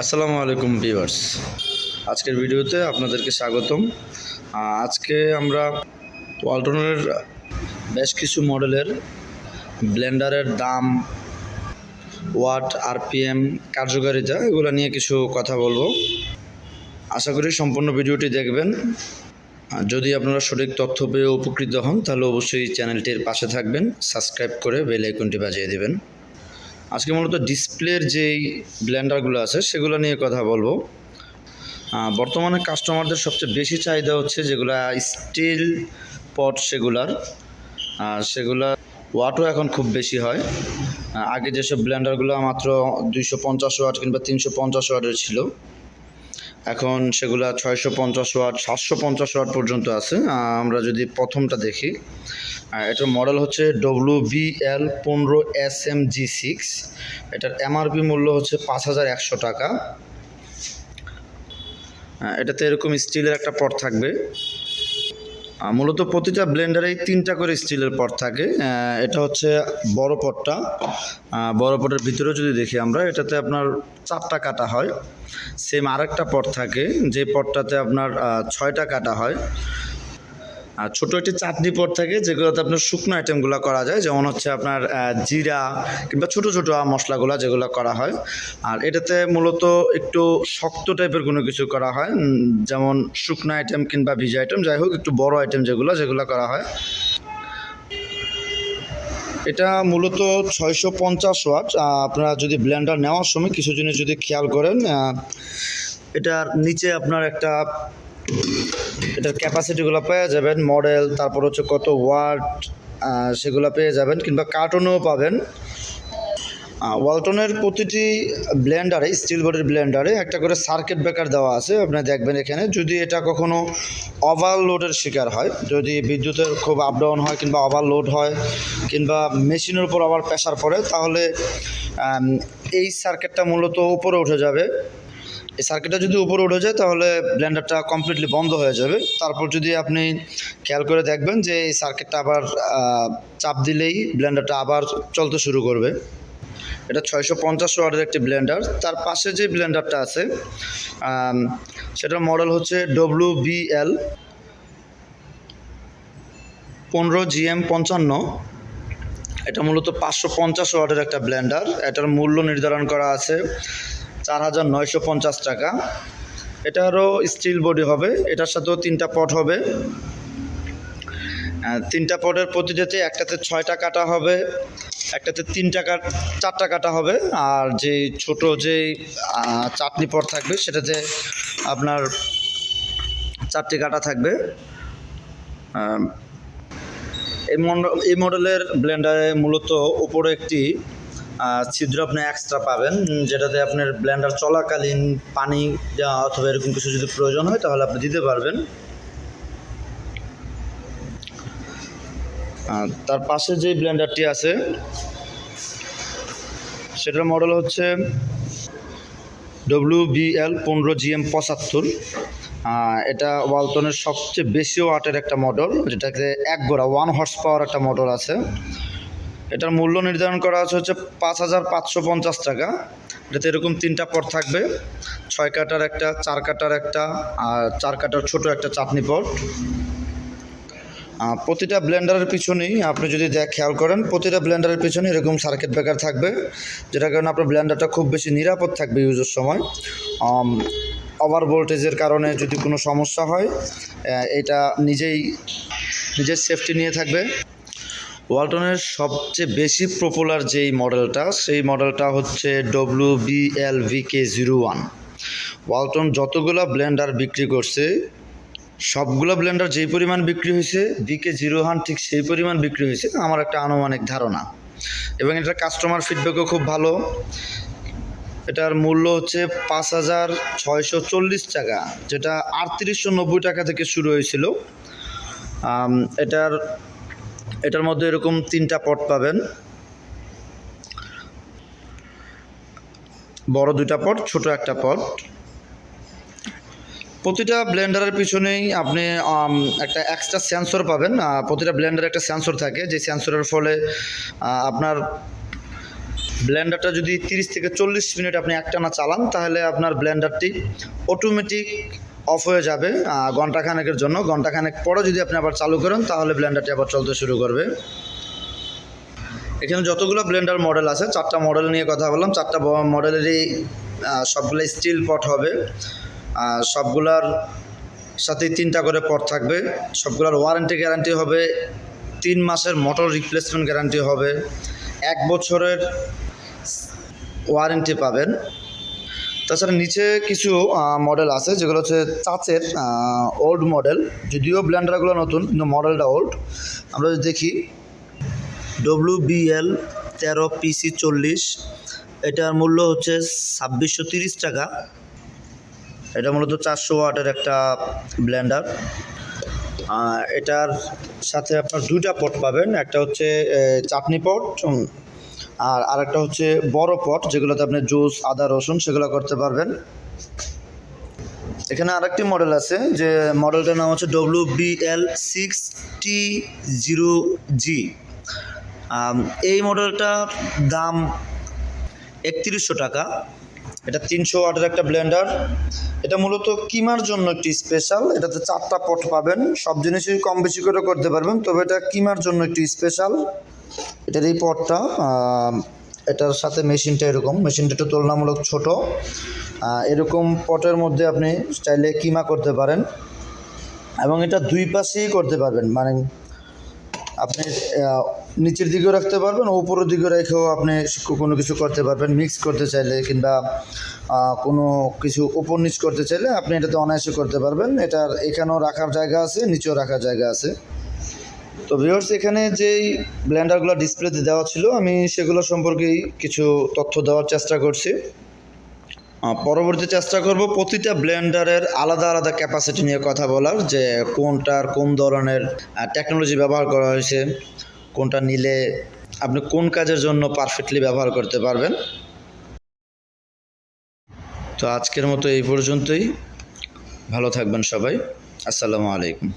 আসসালামু আলাইকুম ভিউয়ার্স, আজকের ভিডিওতে আপনাদেরকে স্বাগতম। আজকে আমরা ওয়ালটনের বেশ কিছু মডেলের ব্লেন্ডারের দাম, ওয়াট, আরপিএম, কার্যকারিতা এগুলো নিয়ে কিছু কথা বলবো। আশা করি সম্পূর্ণ ভিডিওটি দেখবেন। যদি আপনারা সঠিক তথ্য পেয়ে উপকৃত হন তাহলে অবশ্যই চ্যানেলটির পাশে থাকবেন, সাবস্ক্রাইব করে বেল আইকনটি বাজিয়ে দেবেন। আজকে মূলত ডিসপ্লের যেই ব্লেন্ডারগুলো আছে সেগুলো নিয়ে কথা বলবো। বর্তমানে কাস্টমারদের সবচেয়ে বেশি চাহিদা হচ্ছে যেগুলো স্টিল পট, সেগুলা ওয়াটও এখন খুব বেশি হয়। আগে যেসব ব্লেন্ডারগুলো মাত্র 250 ওয়াট কিংবা 350 ওয়াটের ছিল, এখন সেগুলা 650 ওয়াট, 750 ওয়াট পর্যন্ত আছে। আমরা যদি প্রথমটা দেখি, এটার মডেল হচ্ছে WBL15SMG6। এটার এমআরপি মূল্য হচ্ছে 5100 টাকা। এটাতে এরকম স্টিলের একটা পট থাকবে। মূলত প্রতিটা ব্লেন্ডারেই 3টা করে স্টিলের পট থাকে। এটা হচ্ছে বড় পটটা। বড় পটের ভিতরেও যদি দেখি আমরা, এটাতে আপনার 4টা কাটা হয়। সেম আরেকটা পট থাকে যে পটটাতে আপনার 6টা কাটা হয়। আর ছোটো একটি চাটনি পট থাকে যেগুলোতে আপনার শুকনো আইটেমগুলো করা যায়, যেমন হচ্ছে আপনার জিরা কিংবা ছোটো ছোটো মশলাগুলো যেগুলো করা হয়। আর এটাতে মূলত একটু শক্ত টাইপের কোনো কিছু করা হয়, যেমন শুকনো আইটেম কিংবা ভিজা আইটেম, যাই হোক একটু বড় আইটেম যেগুলো করা হয়। এটা মূলত 650 ওয়াট। আপনারা যদি ব্লেন্ডার নেওয়ার সময় কিছু জিনিস যদি খেয়াল করেন, এটার নিচে আপনার এটার ক্যাপাসিটিগুলো পেয়ে যাবেন, মডেল, তারপর হচ্ছে কত ওয়াট, সেগুলো পেয়ে যাবেন, কিংবা কার্টনও পাবেন। ওয়ালটনের প্রতিটি ব্লেন্ডারে, স্টিল বডির ব্লেন্ডারে একটা করে সার্কিট ব্রেকার দেওয়া আছে। আপনি দেখবেন এখানে, যদি এটা কখনো ওভারলোডের শিকার হয়, যদি বিদ্যুতের খুব আপ ডাউন হয় কিংবা ওভারলোড হয় কিংবা মেশিনের উপর আবার প্রেশার পড়ে, তাহলে এই সার্কিটটা মূলত উপরে উঠে যাবে। এই সার্কিটটা যদি উপরে উঠে যায় তাহলে ব্লেন্ডারটা কমপ্লিটলি বন্ধ হয়ে যাবে। তারপর যদি আপনি খেয়াল করে দেখবেন যে এই সার্কিটটা আবার চাপ দিলেই ব্লেন্ডারটা আবার চলতে শুরু করবে। এটা 650 ওয়াটের একটি ব্লেন্ডার। তার পাশে যে ব্লেন্ডারটা আছে সেটার মডেল হচ্ছে WBL15GM55। এটা মূলত 550 ওয়াটের একটা ব্লেন্ডার। এটার মূল্য নির্ধারণ করা আছে 4950 টাকা। এটারও স্টিল বডি হবে, এটার সাথেও 3টা পট হবে। 3টা পটের প্রতিটাতে, একটাতে 6টা কাটা হবে, একটাতে 4টা কাটা হবে। আর যে ছোট যে চাটনি পট থাকবে সেটাতে আপনার 4টি কাটা থাকবে। এই মডেলের ব্লেন্ডারে মূলত উপরে একটি ছিদ্র আপনি এক্সট্রা পাবেন, যেটাতে আপনার ব্লেন্ডার চলাকালীন পানি অথবা এরকম কিছু যদি প্রয়োজন হয় তাহলে আপনি দিতে পারবেন। তার পাশে যে ব্লেন্ডারটি আছে সেটার মডেল হচ্ছে WBL15GM75। এটা ওয়ালটনের সবচেয়ে বেশি ওয়াটের একটা মডেল, যেটাতে 1 গোড়া 1 হর্স পাওয়ার একটা মোটর আছে। এটার মূল্য নির্ধারণ করা হচ্ছে 5550 টাকা। এটাতে এরকম 3টা পট থাকবে, 6 কাটার একটা, 4 কাটার একটা, আর 4 কাটার ছোট একটা চাটনি পট। প্রতিটা ব্লেন্ডারের পিছনেই আপনি যদি খেয়াল করেন, প্রতিটা ব্লেন্ডারের পিছনে এরকম সার্কিট ব্রেকার থাকবে, যেটার কারণে আপনার ব্লেন্ডারটা খুব বেশি নিরাপদ থাকবে ইউজের সময়। ওভার ভোল্টেজের কারণে যদি কোনো সমস্যা হয়, এটা নিজের সেফটি নিয়ে থাকবে। ওয়ালটনের সবচেয়ে বেশি পপুলার যেই মডেলটা, সেই মডেলটা হচ্ছে WBLVK01। ওয়ালটন যতগুলো ব্লেন্ডার বিক্রি করছে, সবগুলো ব্লেন্ডার যেই পরিমাণ বিক্রি হয়েছে, VK01 ঠিক সেই পরিমাণ বিক্রি হয়েছে, আমার একটা আনুমানিক ধারণা। এবং এটার কাস্টমার ফিডব্যাকও খুব ভালো। এটার মূল্য হচ্ছে 5640 টাকা, যেটা 3890 টাকা থেকে শুরু হয়েছিল। এটার মধ্যে এরকম 3টা পট পাবেন, বড় 2টা পট, ছোট একটা পট। প্রতিটা ব্লেন্ডারের পিছনেই আপনি একটা এক্সট্রা সেন্সর পাবেন। প্রতিটা ব্লেন্ডারে একটা সেন্সর থাকে, যে সেন্সরের ফলে আপনার ব্লেন্ডারটা যদি 30 থেকে 40 মিনিট আপনি একটানা চালান তাহলে আপনার ব্লেন্ডারটি অটোমেটিক অফ হয়ে যাবে ঘন্টাখানেকের জন্য। ঘন্টাখানেক পরে যদি আপনি আবার চালু করেন তাহলে ব্লেন্ডারটি আবার চলতে শুরু করবে। এখানে যতগুলো ব্লেন্ডার মডেল আছে, 4টা মডেল নিয়ে কথা বললাম। 4টা মডেলেরই সবগুলো স্টিল পট হবে, সবগুলার সাথেই 3টা করে পট থাকবে। সবগুলোর ওয়ারেন্টি গ্যারান্টি হবে 3 মাসের মোটর রিপ্লেসমেন্ট গ্যারান্টি হবে, 1 বছরের ওয়ারেন্টি পাবেন। তাছাড়া নিচে কিছু মডেল আছে যেগুলো হচ্ছে চাচের ওল্ড মডেল, যদিও ব্লেন্ডারগুলো নতুন কিন্তু মডেলটা ওল্ড। আমরা যদি দেখি WBL 13 PC 40, এটার মূল্য হচ্ছে 2630 টাকা। এটা মূলত 400 ওয়াটের একটা ব্লেন্ডার। এটার সাথে আপনার 2টা পট পাবেন, একটা হচ্ছে চাটনি পট আর আরেকটা হচ্ছে বড় পট, যেগুলোতে আপনি জুস, আদা, রসুন সেগুলো করতে পারবেন। এখানে আরেকটি মডেল আছে, যে মডেলটার নাম হচ্ছে WBL 6T0G। এই মডেলটার দাম 3100 টাকা। এটা 300 ওয়াটের একটা ব্লেন্ডার। এটা মূলত কিমার জন্য একটি স্পেশাল। এটাতে 4টা পট পাবেন, সব জিনিসই কম বেশি করে করতে পারবেন, তবে এটা কিমার জন্য একটি স্পেশাল। এটার এই পটটা, এটার সাথে মেশিনটা এরকম, মেশিনটা একটু তুলনামূলক ছোট। এরকম পটের মধ্যে আপনি চাইলে কিমা করতে পারেন এবং এটা 2 পাশেই করতে পারবেন, মানে আপনি নিচের দিকেও রাখতে পারবেন, উপরের দিকে রেখেও আপনি কোনো কিছু করতে পারবেন। মিক্স করতে চাইলে কিংবা কোনো কিছু উপর নিচ করতে চাইলে আপনি এটাতে অনায়াসে করতে পারবেন। এটার এখানেও রাখার জায়গা আছে, নিচেও রাখার জায়গা আছে। তো ভিউয়ার্স, এখানে যেই ব্লেন্ডারগুলো ডিসপ্লেতে দেওয়া ছিল আমি সেগুলো সম্পর্কেই কিছু তথ্য দেওয়ার চেষ্টা করছি। পরবর্তী চেষ্টা করব প্রতিটা ব্লেন্ডারের আলাদা আলাদা ক্যাপাসিটি নিয়ে কথা বলার, যে কোনটার কোন ধরনের টেকনোলজি ব্যবহার করা হয়েছে, কোনটা নিলে আপনি কোন কাজের জন্য পারফেক্টলি ব্যবহার করতে পারবেন। তো আজকের মতো এই পর্যন্তই। ভালো থাকবেন সবাই। আসসালামু আলাইকুম।